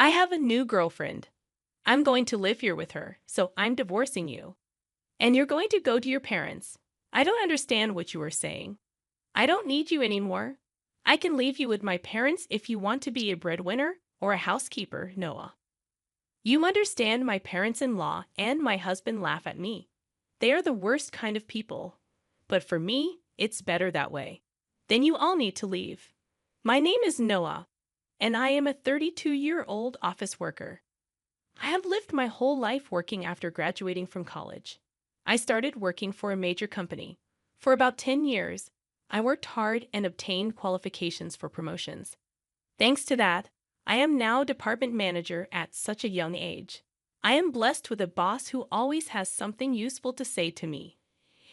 I have a new girlfriend. I'm going to live here with her, so I'm divorcing you. And you're going to go to your parents. I don't understand what you are saying. I don't need you anymore. I can leave you with my parents if you want to be a breadwinner or a housekeeper, Noah. You understand my parents-in-law and my husband laugh at me. They are the worst kind of people. But for me, it's better that way. Then you all need to leave. My name is Noah, and I am a 32-year-old office worker. I have lived my whole life working after graduating from college. I started working for a major company. For about 10 years, I worked hard and obtained qualifications for promotions. Thanks to that, I am now department manager at such a young age. I am blessed with a boss who always has something useful to say to me.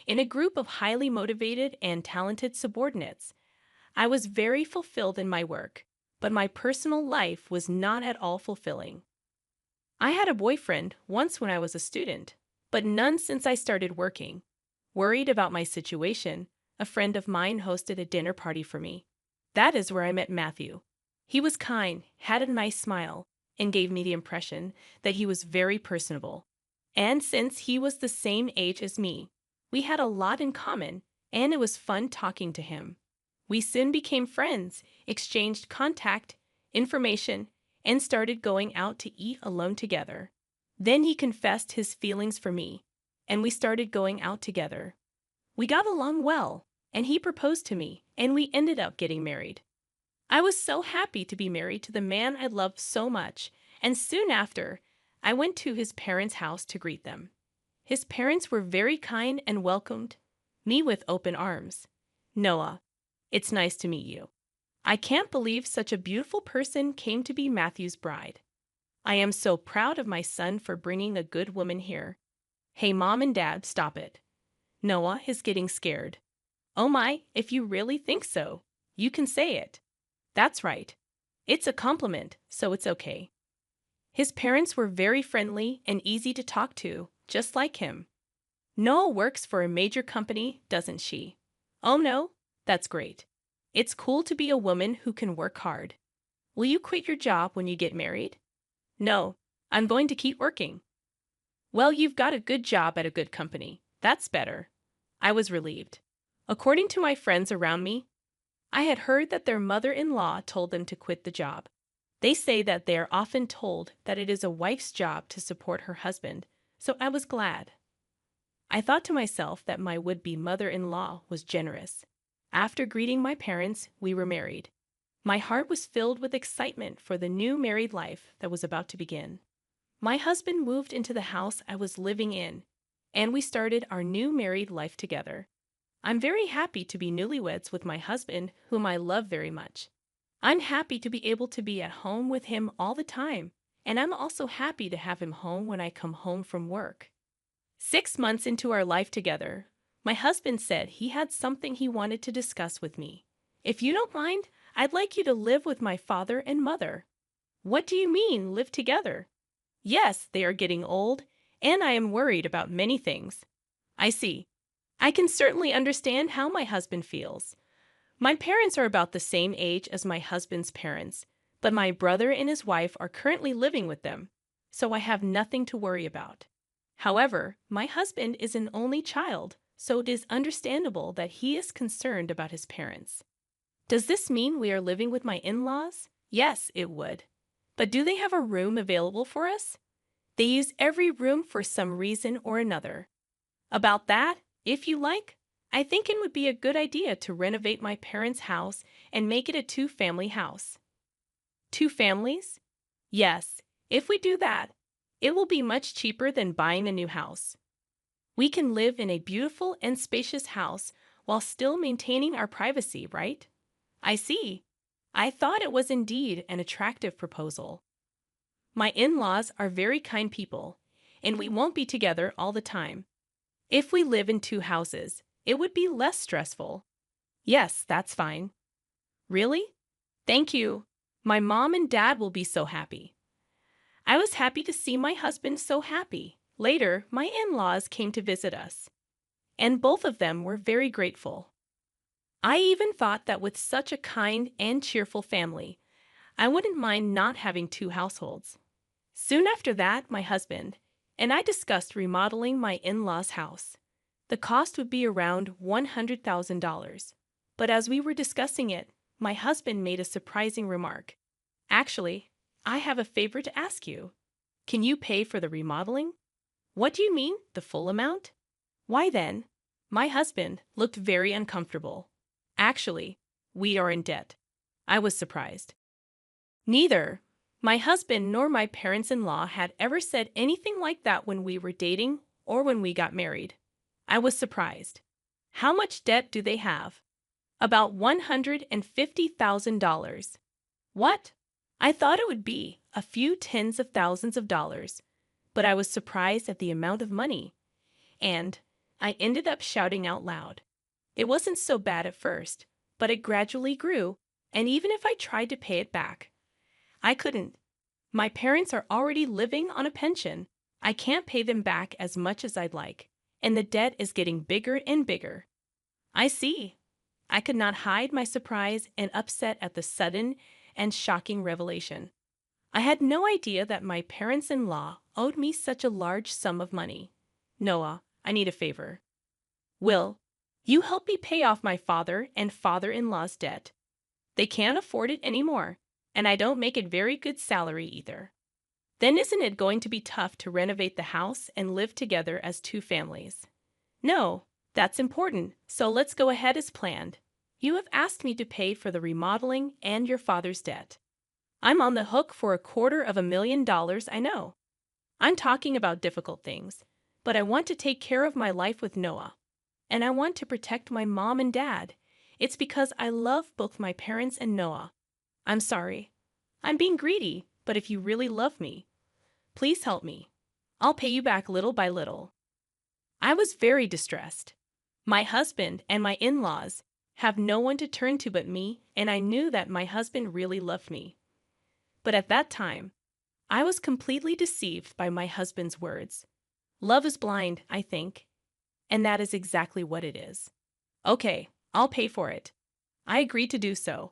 In a group of highly motivated and talented subordinates, I was very fulfilled in my work, but my personal life was not at all fulfilling. I had a boyfriend once when I was a student, but none since I started working. Worried about my situation, a friend of mine hosted a dinner party for me. That is where I met Matthew. He was kind, had a nice smile, and gave me the impression that he was very personable. And since he was the same age as me, we had a lot in common, and it was fun talking to him. We soon became friends, exchanged contact, information, and started going out to eat alone together. Then he confessed his feelings for me, and we started going out together. We got along well, and he proposed to me, and we ended up getting married. I was so happy to be married to the man I loved so much, and soon after, I went to his parents' house to greet them. His parents were very kind and welcomed me with open arms. Noah, it's nice to meet you. I can't believe such a beautiful person came to be Matthew's bride. I am so proud of my son for bringing a good woman here. Hey, Mom and Dad, stop it. Noah is getting scared. Oh my, if you really think so, you can say it. That's right. It's a compliment, so it's okay. His parents were very friendly and easy to talk to, just like him. Noah works for a major company, doesn't she? Oh no, that's great. It's cool to be a woman who can work hard. Will you quit your job when you get married? No, I'm going to keep working. Well, you've got a good job at a good company. That's better. I was relieved. According to my friends around me, I had heard that their mother-in-law told them to quit the job. They say that they are often told that it is a wife's job to support her husband, so I was glad. I thought to myself that my would-be mother-in-law was generous. After greeting my parents, we were married. My heart was filled with excitement for the new married life that was about to begin. My husband moved into the house I was living in, and we started our new married life together. I'm very happy to be newlyweds with my husband, whom I love very much. I'm happy to be able to be at home with him all the time, and I'm also happy to have him home when I come home from work. 6 months into our life together, my husband said he had something he wanted to discuss with me. If you don't mind, I'd like you to live with my father and mother. What do you mean, live together? Yes, they are getting old, and I am worried about many things. I see. I can certainly understand how my husband feels. My parents are about the same age as my husband's parents, but my brother and his wife are currently living with them, so I have nothing to worry about. However, my husband is an only child, so it is understandable that he is concerned about his parents. Does this mean we are living with my in-laws? Yes, it would. But do they have a room available for us? They use every room for some reason or another. About that, if you like, I think it would be a good idea to renovate my parents' house and make it a two-family house. 2 families? Yes, if we do that, it will be much cheaper than buying a new house. We can live in a beautiful and spacious house while still maintaining our privacy, right? I see. I thought it was indeed an attractive proposal. My in-laws are very kind people, and we won't be together all the time. If we live in 2 houses, it would be less stressful. Yes, that's fine. Really? Thank you. My mom and dad will be so happy. I was happy to see my husband so happy. Later, my in-laws came to visit us, and both of them were very grateful. I even thought that with such a kind and cheerful family, I wouldn't mind not having two households. Soon after that, my husband and I discussed remodeling my in-laws' house. The cost would be around $100,000. But as we were discussing it, my husband made a surprising remark. Actually, I have a favor to ask you. Can you pay for the remodeling? What do you mean, the full amount? Why then? My husband looked very uncomfortable. Actually, we are in debt. I was surprised. Neither my husband nor my parents-in-law had ever said anything like that when we were dating or when we got married. I was surprised. How much debt do they have? About $150,000. What? I thought it would be a few tens of thousands of dollars, but I was surprised at the amount of money. And I ended up shouting out loud. It wasn't so bad at first, but it gradually grew, and even if I tried to pay it back, I couldn't. My parents are already living on a pension. I can't pay them back as much as I'd like, and the debt is getting bigger and bigger. I see. I could not hide my surprise and upset at the sudden and shocking revelation. I had no idea that my parents-in-law owed me such a large sum of money. Noah, I need a favor. Will you help me pay off my father and father-in-law's debt? They can't afford it anymore, and I don't make a very good salary either. Then isn't it going to be tough to renovate the house and live together as two families? No, that's important, so let's go ahead as planned. You have asked me to pay for the remodeling and your father's debt. I'm on the hook for $250,000, I know. I'm talking about difficult things, but I want to take care of my life with Noah. And I want to protect my mom and dad. It's because I love both my parents and Noah. I'm sorry. I'm being greedy, but if you really love me, please help me. I'll pay you back little by little. I was very distressed. My husband and my in-laws have no one to turn to but me, and I knew that my husband really loved me. But at that time, I was completely deceived by my husband's words. Love is blind, I think, and that is exactly what it is. Okay, I'll pay for it. I agreed to do so.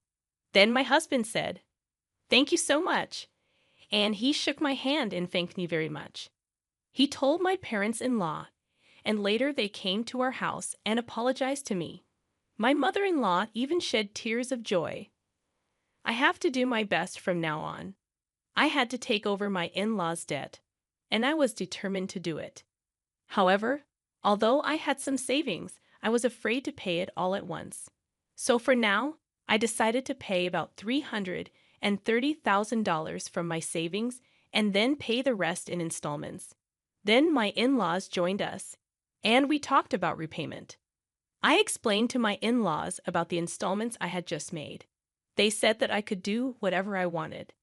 Then my husband said, "Thank you so much," and he shook my hand and thanked me very much. He told my parents-in-law, and later they came to our house and apologized to me. My mother-in-law even shed tears of joy. I have to do my best from now on. I had to take over my in-laws' debt, and I was determined to do it. However, although I had some savings, I was afraid to pay it all at once. So for now, I decided to pay about $330,000 from my savings and then pay the rest in installments. Then my in-laws joined us, and we talked about repayment. I explained to my in-laws about the installments I had just made. They said that I could do whatever I wanted.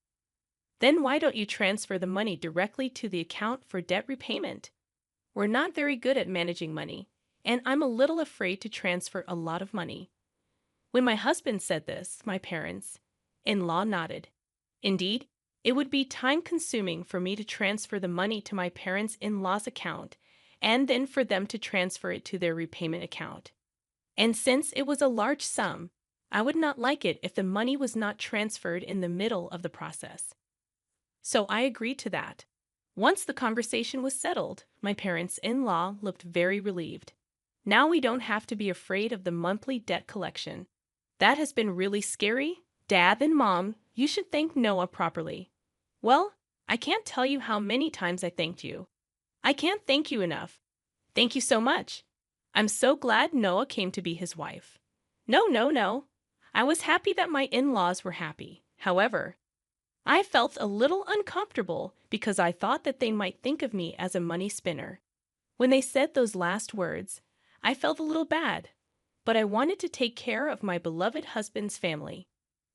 Then why don't you transfer the money directly to the account for debt repayment? We're not very good at managing money, and I'm a little afraid to transfer a lot of money. When my husband said this, my parents-in-law nodded. Indeed, it would be time-consuming for me to transfer the money to my parents-in-law's account and then for them to transfer it to their repayment account. And since it was a large sum, I would not like it if the money was not transferred in the middle of the process. So I agreed to that. Once the conversation was settled, my parents-in-law looked very relieved. Now we don't have to be afraid of the monthly debt collection. That has been really scary. Dad and Mom, you should thank Noah properly. Well, I can't tell you how many times I thanked you. I can't thank you enough. Thank you so much. I'm so glad Noah came to be his wife. No. I was happy that my in-laws were happy. However, I felt a little uncomfortable because I thought that they might think of me as a money spinner. When they said those last words, I felt a little bad, but I wanted to take care of my beloved husband's family.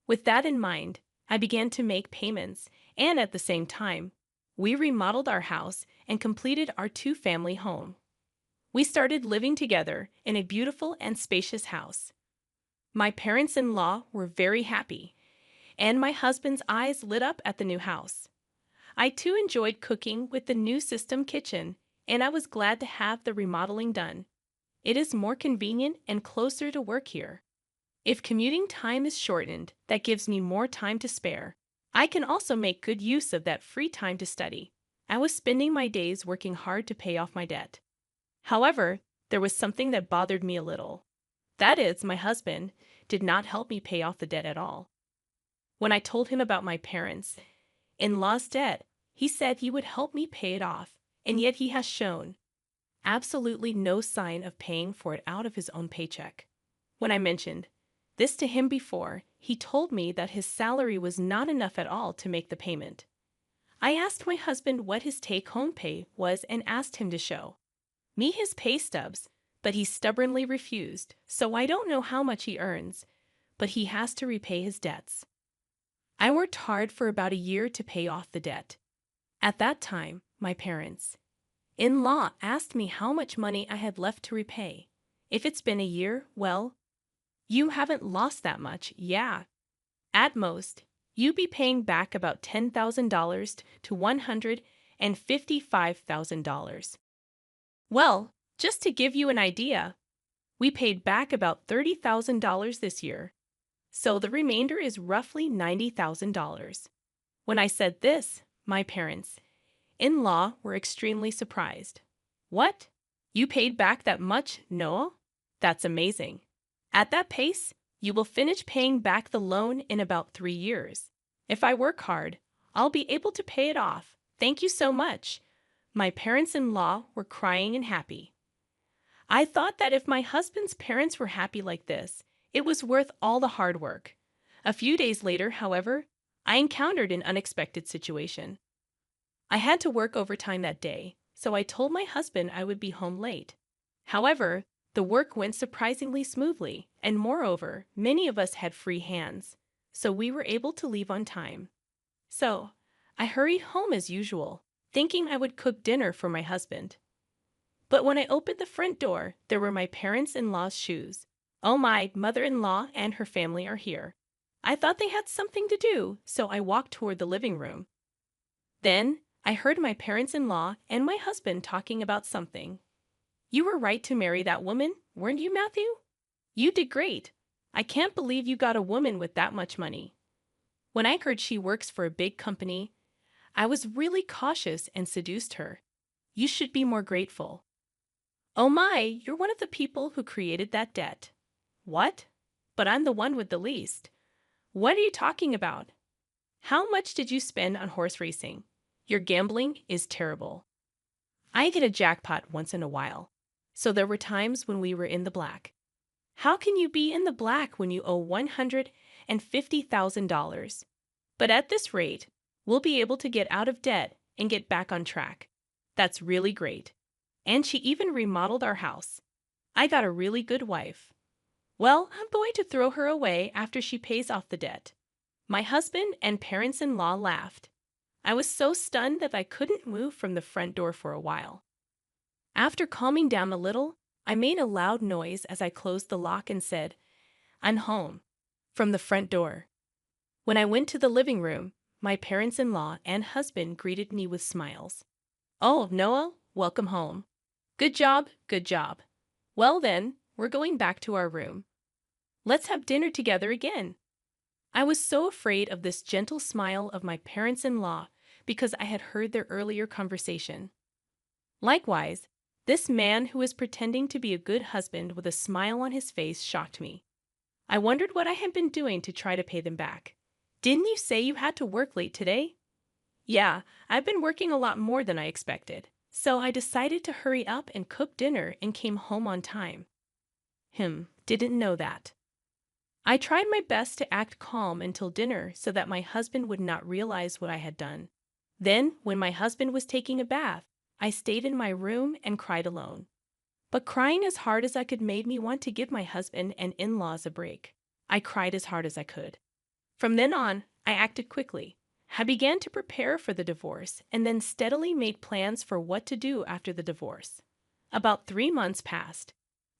With that in mind, I began to make payments, and at the same time, we remodeled our house and completed our two-family home. We started living together in a beautiful and spacious house. My parents-in-law were very happy, and my husband's eyes lit up at the new house. I too enjoyed cooking with the new system kitchen, and I was glad to have the remodeling done. It is more convenient and closer to work here. If commuting time is shortened, that gives me more time to spare. I can also make good use of that free time to study. I was spending my days working hard to pay off my debt. However, there was something that bothered me a little. That is, my husband did not help me pay off the debt at all. When I told him about my parents in law's debt, he said he would help me pay it off, and yet he has shown absolutely no sign of paying for it out of his own paycheck. When I mentioned this to him before, he told me that his salary was not enough at all to make the payment. I asked my husband what his take-home pay was and asked him to show me his pay stubs, but he stubbornly refused, so I don't know how much he earns, but he has to repay his debts. I worked hard for about a year to pay off the debt. At that time, my parents-in-law asked me how much money I had left to repay. If it's been a year, well, you haven't lost that much, yeah. At most, you be paying back about $10,000 to $155,000. Well, just to give you an idea, we paid back about $30,000 this year, so the remainder is roughly $90,000. When I said this, my parents-in-law were extremely surprised. What? You paid back that much, Noah? That's amazing. At that pace, you will finish paying back the loan in about 3 years. If I work hard, I'll be able to pay it off. Thank you so much. My parents-in-law were crying and happy. I thought that if my husband's parents were happy like this, it was worth all the hard work. A few days later, however, I encountered an unexpected situation. I had to work overtime that day, so I told my husband I would be home late. However, the work went surprisingly smoothly, and moreover, many of us had free hands, so we were able to leave on time. So, I hurried home as usual, thinking I would cook dinner for my husband. But when I opened the front door, there were my parents-in-law's shoes. Oh, my mother-in-law and her family are here. I thought they had something to do, so I walked toward the living room. Then, I heard my parents-in-law and my husband talking about something. You were right to marry that woman, weren't you, Matthew? You did great. I can't believe you got a woman with that much money. When I heard she works for a big company, I was really cautious and seduced her. You should be more grateful. Oh my, you're one of the people who created that debt. What? But I'm the one with the least. What are you talking about? How much did you spend on horse racing? Your gambling is terrible. I get a jackpot once in a while, so there were times when we were in the black. How can you be in the black when you owe $150,000? But at this rate, we'll be able to get out of debt and get back on track. That's really great. And she even remodeled our house. I got a really good wife. Well, I'm going to throw her away after she pays off the debt. My husband and parents-in-law laughed. I was so stunned that I couldn't move from the front door for a while. After calming down a little, I made a loud noise as I closed the lock and said, "I'm home," from the front door. When I went to the living room, my parents-in-law and husband greeted me with smiles. "Oh, Noah, welcome home. Good job, good job. Well then, we're going back to our room. Let's have dinner together again." I was so afraid of this gentle smile of my parents-in-law because I had heard their earlier conversation. Likewise, this man who was pretending to be a good husband with a smile on his face shocked me. I wondered what I had been doing to try to pay them back. "Didn't you say you had to work late today?" "Yeah, I've been working a lot more than I expected, so I decided to hurry up and cook dinner and came home on time." Didn't know that. I tried my best to act calm until dinner so that my husband would not realize what I had done. Then, when my husband was taking a bath, I stayed in my room and cried alone. But crying as hard as I could made me want to give my husband and in-laws a break. I cried as hard as I could. From then on, I acted quickly. I began to prepare for the divorce and then steadily made plans for what to do after the divorce. About 3 months passed.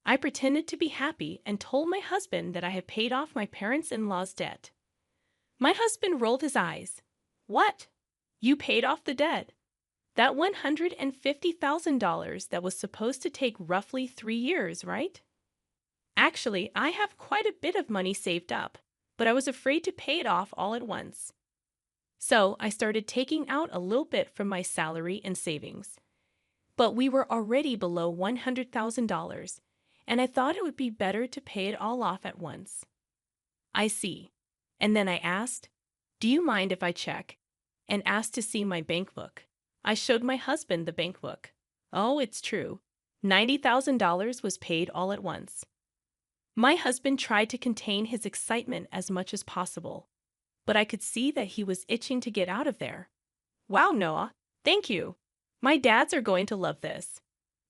I pretended to be happy and told my husband that I had paid off my parents-in-law's debt. My husband rolled his eyes. "What? You paid off the debt? That $150,000 that was supposed to take roughly 3 years, right?" "Actually, I have quite a bit of money saved up, but I was afraid to pay it off all at once." So I started taking out a little bit from my salary and savings. But we were already below $100,000, and I thought it would be better to pay it all off at once. I see. And then I asked, "Do you mind if I check?" And asked to see my bank book. I showed my husband the bank book. Oh, it's true. $90,000 was paid all at once. My husband tried to contain his excitement as much as possible, but I could see that he was itching to get out of there. Wow, Noah, thank you. My dads are going to love this.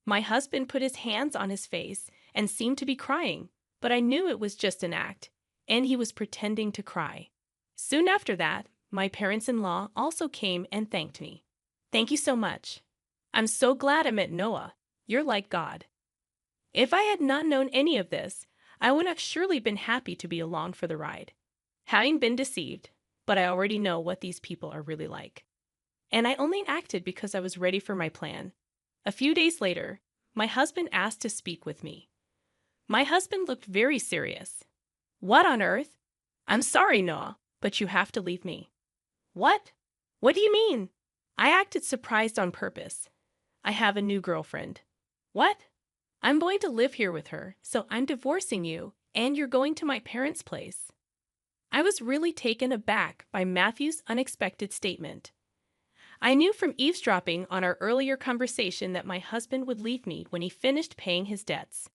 My husband put his hands on his face and seemed to be crying, but I knew it was just an act, and he was pretending to cry. Soon after that, my parents-in-law also came and thanked me. Thank you so much. I'm so glad I met Noah. You're like God. If I had not known any of this, I would have surely been happy to be along for the ride. Having been deceived, but I already know what these people are really like. And I only acted because I was ready for my plan. A few days later, my husband asked to speak with me. My husband looked very serious. What on earth? I'm sorry, Noah, but you have to leave me. What? What do you mean? I acted surprised on purpose. I have a new girlfriend. What? I'm going to live here with her, so I'm divorcing you, and you're going to my parents' place. I was really taken aback by Matthew's unexpected statement. I knew from eavesdropping on our earlier conversation that my husband would leave me when he finished paying his debts.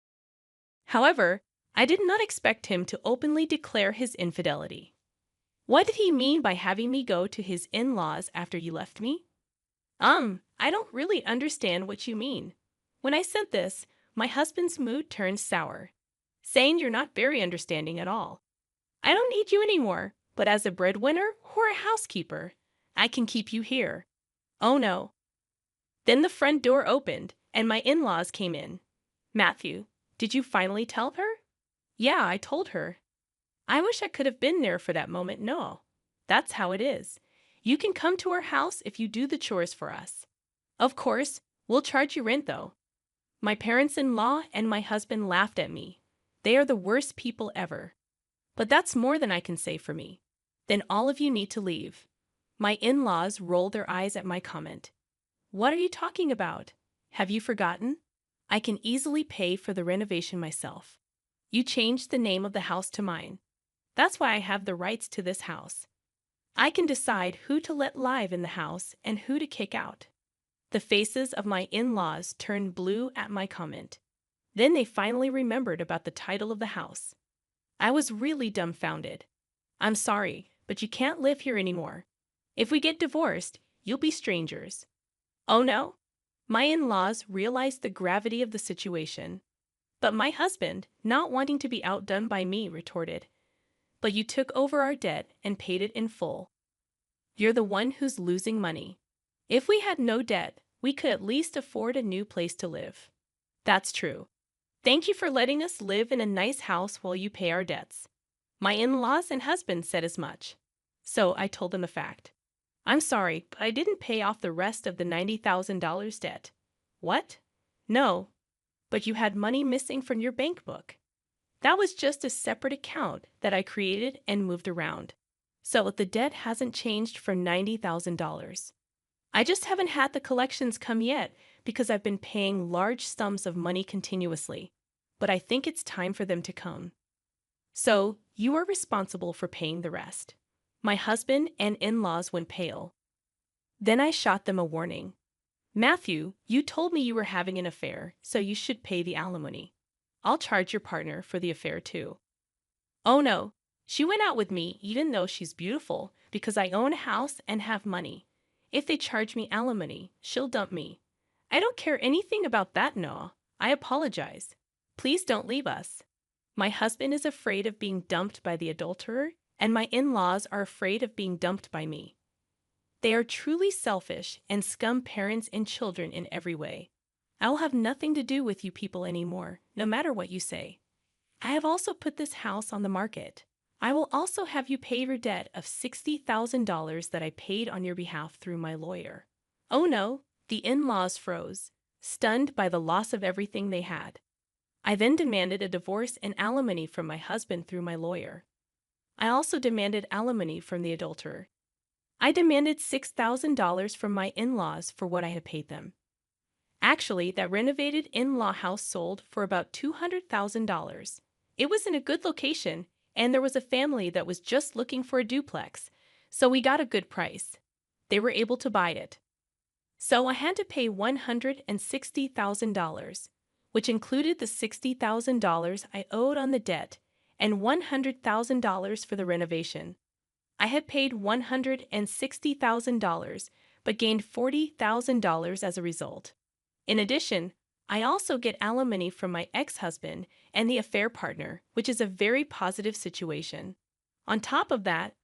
However, I did not expect him to openly declare his infidelity. What did he mean by having me go to his in-laws after you left me? I don't really understand what you mean. When I said this, my husband's mood turned sour, saying you're not very understanding at all. I don't need you anymore, but as a breadwinner or a housekeeper, I can keep you here. Oh no. Then the front door opened, and my in-laws came in. Matthew, did you finally tell her? Yeah, I told her. I wish I could have been there for that moment. No. That's how it is. You can come to our house if you do the chores for us. Of course, we'll charge you rent though. My parents-in-law and my husband laughed at me. They are the worst people ever. But that's more than I can say for me. Then all of you need to leave. My in-laws rolled their eyes at my comment. What are you talking about? Have you forgotten? I can easily pay for the renovation myself. You changed the name of the house to mine. That's why I have the rights to this house. I can decide who to let live in the house and who to kick out. The faces of my in-laws turned blue at my comment. Then they finally remembered about the title of the house. I was really dumbfounded. I'm sorry, but you can't live here anymore. If we get divorced, you'll be strangers. Oh no? My in-laws realized the gravity of the situation. But my husband, not wanting to be outdone by me, retorted, "But you took over our debt and paid it in full. You're the one who's losing money. If we had no debt, we could at least afford a new place to live." That's true. Thank you for letting us live in a nice house while you pay our debts. My in-laws and husband said as much. So I told them the fact. I'm sorry, but I didn't pay off the rest of the $90,000 debt. What? No. But you had money missing from your bank book. That was just a separate account that I created and moved around. So the debt hasn't changed for $90,000. I just haven't had the collections come yet because I've been paying large sums of money continuously. But I think it's time for them to come. So you are responsible for paying the rest. My husband and in-laws went pale. Then I shot them a warning. Matthew, you told me you were having an affair, so you should pay the alimony. I'll charge your partner for the affair too. Oh no, she went out with me even though she's beautiful because I own a house and have money. If they charge me alimony, she'll dump me. I don't care anything about that, Noah. I apologize. Please don't leave us. My husband is afraid of being dumped by the adulterer, and my in-laws are afraid of being dumped by me. They are truly selfish and scum parents and children in every way. I will have nothing to do with you people anymore, no matter what you say. I have also put this house on the market. I will also have you pay your debt of $60,000 that I paid on your behalf through my lawyer. Oh no, the in-laws froze, stunned by the loss of everything they had. I then demanded a divorce and alimony from my husband through my lawyer. I also demanded alimony from the adulterer. I demanded $6,000 from my in-laws for what I had paid them. Actually, that renovated in-law house sold for about $200,000. It was in a good location, and there was a family that was just looking for a duplex, so we got a good price. They were able to buy it. So I had to pay $160,000, which included the $60,000 I owed on the debt and $100,000 for the renovation. I had paid $160,000 but gained $40,000 as a result. In addition, I also get alimony from my ex-husband and the affair partner, which is a very positive situation. On top of that,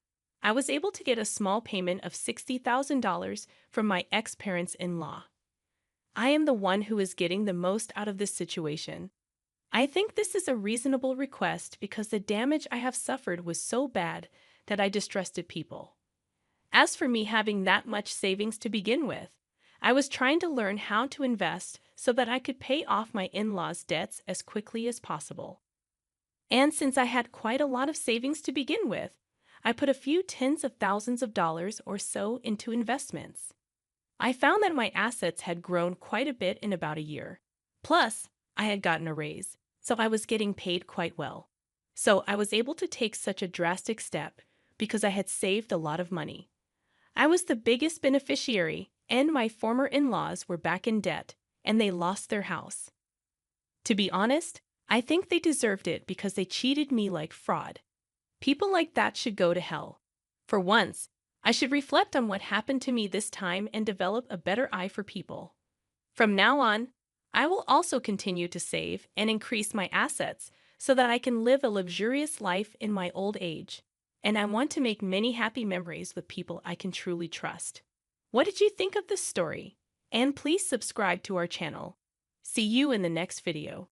I was able to get a small payment of $60,000 from my ex-parents-in-law. I am the one who is getting the most out of this situation. I think this is a reasonable request because the damage I have suffered was so bad that I distrusted people. As for me having that much savings to begin with, I was trying to learn how to invest so that I could pay off my in-laws' debts as quickly as possible. And since I had quite a lot of savings to begin with, I put a few tens of thousands of dollars or so into investments. I found that my assets had grown quite a bit in about a year. Plus, I had gotten a raise, so I was getting paid quite well. So I was able to take such a drastic step because I had saved a lot of money. I was the biggest beneficiary, and my former in-laws were back in debt, and they lost their house. To be honest, I think they deserved it because they cheated me like fraud. People like that should go to hell. For once, I should reflect on what happened to me this time and develop a better eye for people. From now on, I will also continue to save and increase my assets so that I can live a luxurious life in my old age. And I want to make many happy memories with people I can truly trust. What did you think of this story? And please subscribe to our channel. See you in the next video.